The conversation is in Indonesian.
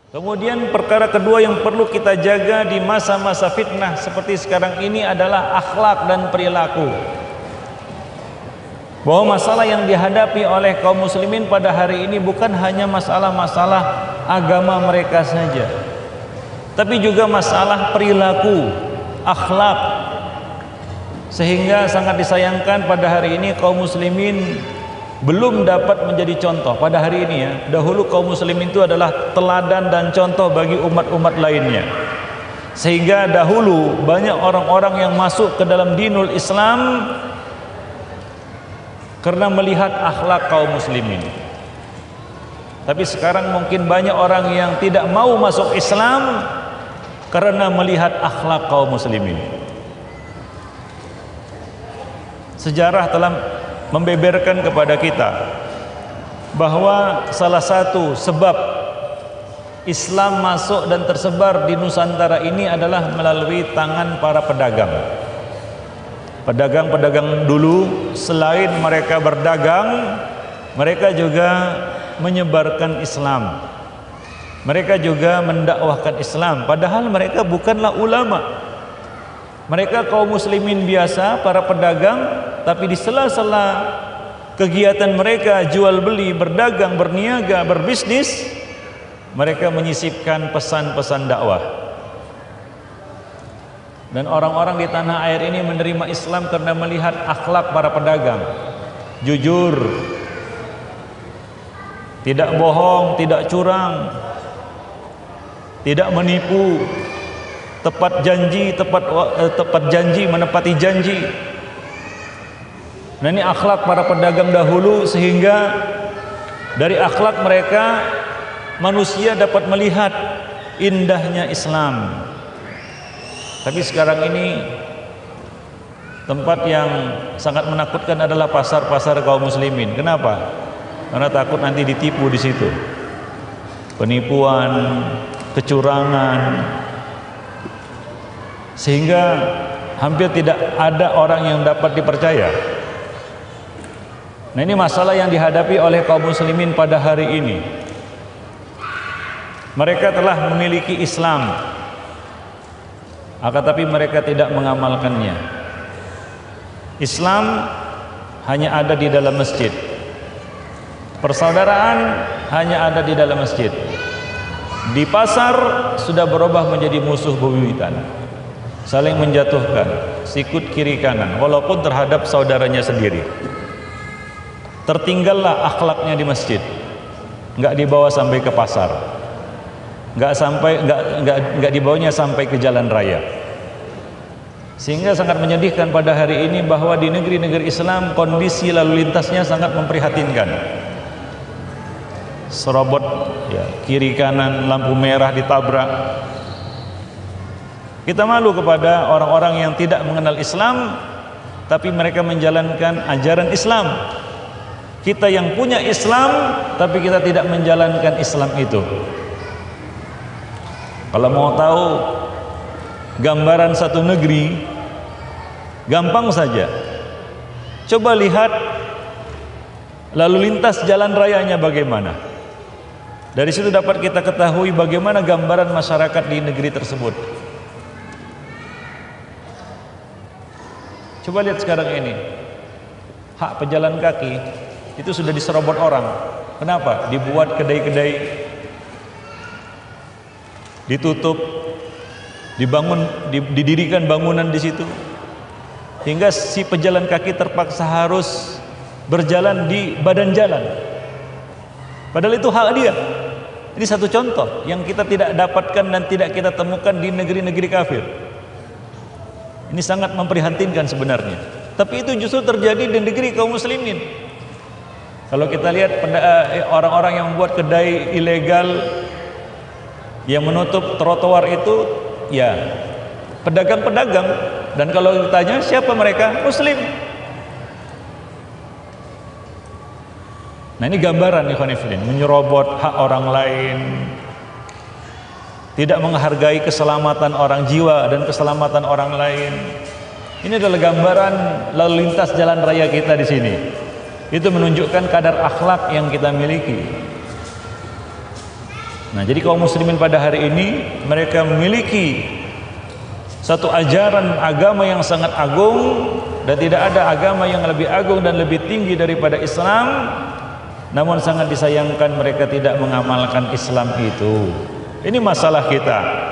Kemudian perkara kedua yang perlu kita jaga di masa-masa fitnah seperti sekarang ini adalah akhlak dan perilaku. Bahwa masalah yang dihadapi oleh kaum muslimin pada hari ini bukan hanya masalah-masalah agama mereka saja, tapi juga masalah perilaku, akhlak. Sehingga sangat disayangkan pada hari ini kaum muslimin belum dapat menjadi contoh. Pada hari ini ya, dahulu kaum muslimin itu adalah teladan dan contoh bagi umat-umat lainnya. Sehingga dahulu banyak orang-orang yang masuk ke dalam dinul Islam karena melihat akhlak kaum muslimin. Tapi sekarang mungkin banyak orang yang tidak mau masuk Islam karena melihat akhlak kaum muslimin. Sejarah telah membeberkan kepada kita bahwa salah satu sebab Islam masuk dan tersebar di Nusantara ini adalah melalui tangan para pedagang. Pedagang-pedagang dulu selain mereka berdagang, mereka juga menyebarkan Islam. Mereka juga mendakwahkan Islam, padahal mereka bukanlah ulama. Mereka kaum muslimin biasa, para pedagang, tapi di sela-sela kegiatan mereka jual beli, berdagang, berniaga, berbisnis, mereka menyisipkan pesan-pesan dakwah. Dan orang-orang di tanah air ini menerima Islam karena melihat akhlak para pedagang. Jujur, tidak bohong, tidak curang, tidak menipu, tepat janji, menepati janji. Nah, ini akhlak para pedagang dahulu, sehingga dari akhlak mereka manusia dapat melihat indahnya Islam. Tapi sekarang ini tempat yang sangat menakutkan adalah pasar-pasar kaum muslimin. Kenapa? Karena takut nanti ditipu di situ. Penipuan, kecurangan, sehingga hampir tidak ada orang yang dapat dipercaya. Nah, ini masalah yang dihadapi oleh kaum muslimin pada hari ini. Mereka telah memiliki Islam, akan tapi mereka tidak mengamalkannya. Islam hanya ada di dalam masjid. Persaudaraan hanya ada di dalam masjid. Di pasar sudah berubah menjadi musuh bebuyutan, saling menjatuhkan, sikut kiri kanan, walaupun terhadap saudaranya sendiri. Tertinggallah akhlaknya di masjid, nggak dibawa sampai ke pasar, nggak dibawanya sampai ke jalan raya. Sehingga sangat menyedihkan pada hari ini bahwa di negeri-negeri Islam kondisi lalu lintasnya sangat memprihatinkan. Serobot ya, kiri kanan, lampu merah ditabrak. Kita malu kepada orang-orang yang tidak mengenal Islam, tapi mereka menjalankan ajaran Islam. Kita yang punya Islam, tapi kita tidak menjalankan Islam itu. Kalau mau tahu gambaran satu negeri, gampang saja. Coba lihat lalu lintas jalan rayanya bagaimana. Dari situ dapat kita ketahui bagaimana gambaran masyarakat di negeri tersebut. Coba lihat sekarang ini, hak pejalan kaki itu sudah diserobot orang. Kenapa? Dibuat kedai-kedai, ditutup, didirikan bangunan di situ, hingga si pejalan kaki terpaksa harus berjalan di badan jalan. Padahal itu hak dia. Ini satu contoh yang kita tidak dapatkan dan tidak kita temukan di negeri-negeri kafir. Ini sangat memprihatinkan sebenarnya. Tapi itu justru terjadi di negeri kaum muslimin. Kalau kita lihat orang-orang yang membuat kedai ilegal yang menutup trotoar itu, ya pedagang-pedagang. Dan kalau ditanya siapa mereka? Muslim. Nah, ini gambaran ikhwan fillah, menyerobot hak orang lain, tidak menghargai keselamatan orang, jiwa dan keselamatan orang lain. Ini adalah gambaran lalu lintas jalan raya kita di sini. Itu menunjukkan kadar akhlak yang kita miliki. Nah, jadi kaum muslimin pada hari ini mereka memiliki satu ajaran agama yang sangat agung, dan tidak ada agama yang lebih agung dan lebih tinggi daripada Islam. Namun sangat disayangkan mereka tidak mengamalkan Islam itu. Ini masalah kita.